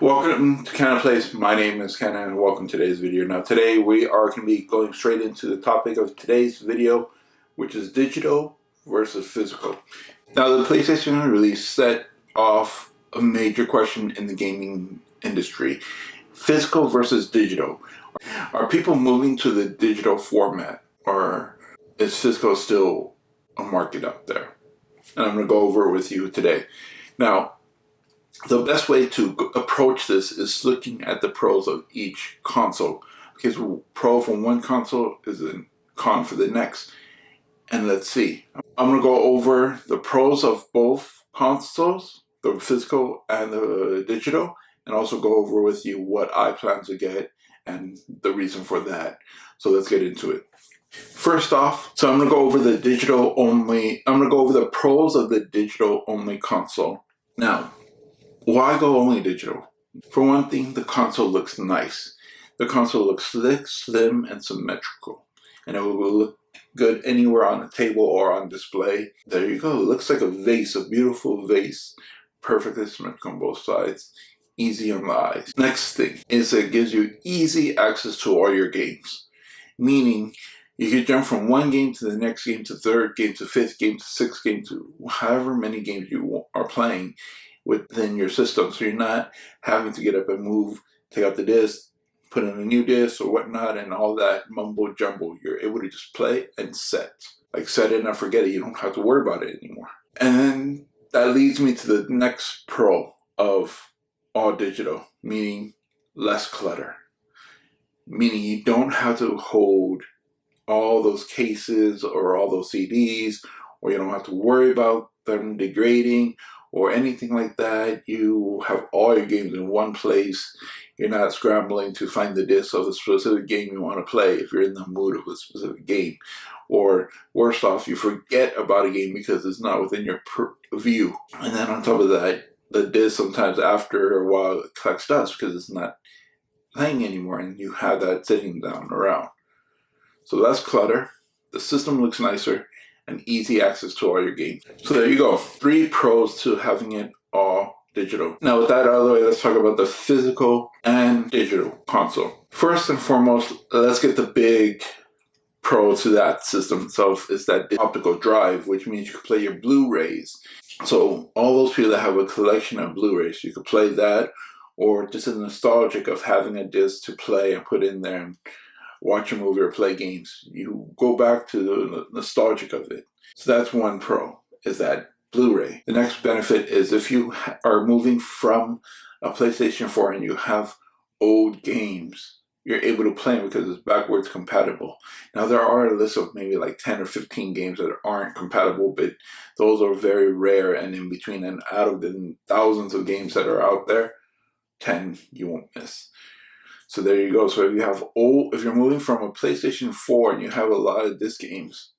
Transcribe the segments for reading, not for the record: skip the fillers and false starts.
Welcome to Cana Place. My name is Cana and welcome to today's video. Now today we are going to be going straight into the topic of today's video, which is digital versus physical. Now the PlayStation release set off a major question in the gaming industry. Physical versus digital. Are people moving to the digital format, or is physical still a market out there? And I'm going to go over it with you today. Now, the best way to approach this is looking at the pros of each console, because pro from one console is a con for the next. And let's see. I'm going to go over the pros of both consoles, the physical and the digital, and also go over with you what I plan to get and the reason for that. So let's get into it. First off, so I'm going to go over the digital only. I'm going to go over the pros of the digital only console. Now, why go only digital? For one thing, the console looks nice. The console looks slick, slim, and symmetrical. And it will look good anywhere on a table or on display. There you go. It looks like a vase, a beautiful vase. Perfectly symmetrical on both sides. Easy on the eyes. Next thing is it gives you easy access to all your games. Meaning, you can jump from one game to the next game, to third game, to fifth game, to sixth game, to however many games you are playing within your system. So you're not having to get up and move, take out the disc, put in a new disc or whatnot, and all that mumbo jumbo. You're able to just play and set. Like set it and forget it. You don't have to worry about it anymore. And then that leads me to the next pro of all digital, meaning less clutter. Meaning you don't have to hold all those cases or all those CDs, or you don't have to worry about them degrading or anything like that. You have all your games in one place. You're not scrambling to find the disc of a specific game you want to play if you're in the mood of a specific game. Or worse off, you forget about a game because it's not within your view. And then on top of that, the disc sometimes after a while it collects dust because it's not playing anymore, and you have that sitting down around. So less clutter, the system looks nicer, and easy access to all your games. So there you go. 3 pros to having it all digital. Now with that out of the way, let's talk about the physical and digital console. First and foremost, let's get the big pro to that system itself is that optical drive, which means you can play your Blu-rays. So all those people that have a collection of Blu-rays, you could play that, or just a nostalgic of having a disc to play and put in there and watch a movie or play games. You go back to the nostalgic of it. So that's one pro, is that Blu-ray. The next benefit is if you are moving from a PlayStation 4 and you have old games, you're able to play them because it's backwards compatible. Now there are a list of maybe like 10 or 15 games that aren't compatible, but those are very rare and in between. And out of the thousands of games that are out there, 10 you won't miss. So there you go. So if you're moving from a PlayStation 4 and you have a lot of disc games,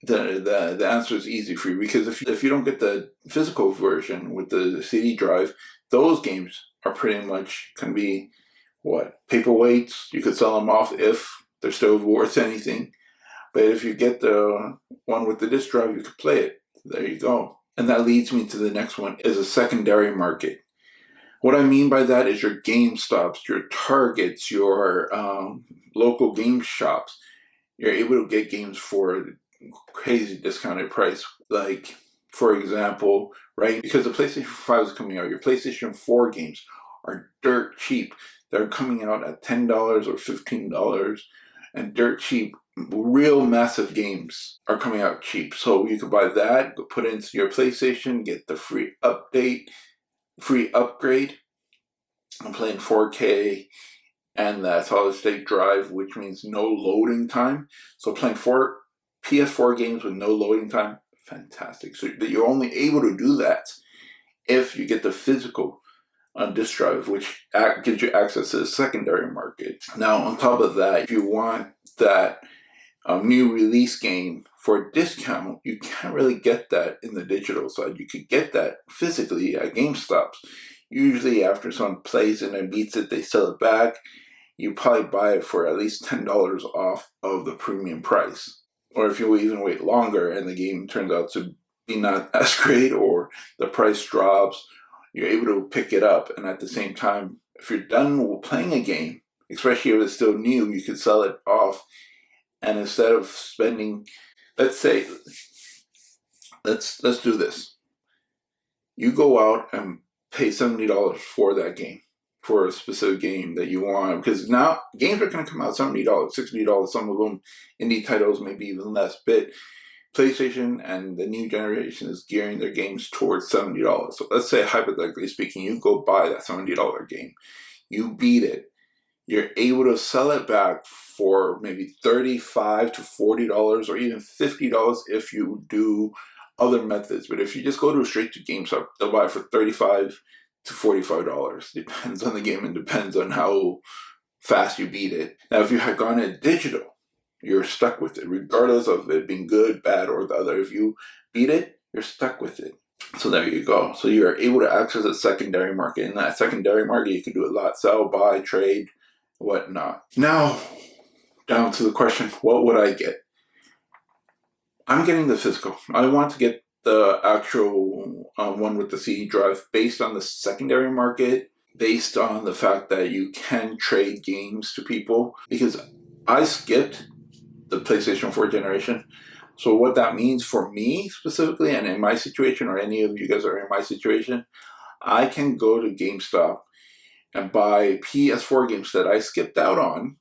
the answer is easy for you, because if you don't get the physical version with the CD drive, those games are pretty much can be paperweights. You could sell them off if they're still worth anything. But if you get the one with the disc drive, you could play it. There you go. And that leads me to the next one, is a secondary market. What I mean by that is your GameStops, your Targets, your local game shops. You're able to get games for a crazy discounted price. Like, for example, right, because the PlayStation 5 is coming out, your PlayStation 4 games are dirt cheap. They're coming out at $10 or $15 and dirt cheap. Real massive games are coming out cheap. So you could buy that, put it into your PlayStation, get the free upgrade. I'm playing 4K and that solid state drive, which means no loading time. So playing PS4 games with no loading time, fantastic. So you're only able to do that if you get the physical disc drive, which gives you access to the secondary market. Now on top of that, if you want that new release game for a discount, you can't really get that in the digital side. You could get that physically at GameStops. Usually after someone plays it and beats it, they sell it back. You probably buy it for at least $10 off of the premium price. Or if you even wait longer and the game turns out to be not as great, or the price drops, you're able to pick it up, and at the same time, if you're done playing a game, especially if it's still new, you could sell it off, and instead of spending, let's say, let's do this. You go out and pay $70 for that game, for a specific game that you want, because now games are going to come out $70, $60. Some of them indie titles, maybe even less. But PlayStation and the new generation is gearing their games towards $70. So let's say, hypothetically speaking, you go buy that $70 game, you beat it, you're able to sell it back for maybe $35 to $40 or even $50 if you do other methods. But if you just go straight to GameStop, they'll buy it for $35 to $45. Depends on the game and depends on how fast you beat it. Now, if you had gone it digital, you're stuck with it, regardless of it being good, bad, or the other. If you beat it, you're stuck with it. So there you go. So you're able to access a secondary market. In that secondary market, you can do a lot: sell, buy, trade, whatnot. Now, down to the question, what would I get? I'm getting the physical. I want to get the actual one with the CD drive, based on the secondary market, based on the fact that you can trade games to people, because I skipped the PlayStation 4 generation. So what that means for me specifically, and in my situation, or any of you guys are in my situation, I can go to GameStop and buy PS4 games that I skipped out on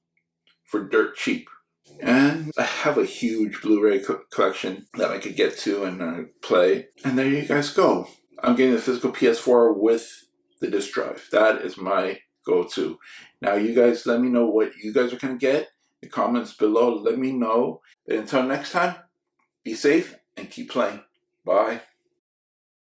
for dirt cheap. And I have a huge Blu-ray collection that I could get to and play. And there you guys go. I'm getting the physical PS4 with the disc drive. That is my go-to. Now you guys let me know what you guys are going to get. In the comments below, let me know. And until next time, be safe and keep playing. Bye.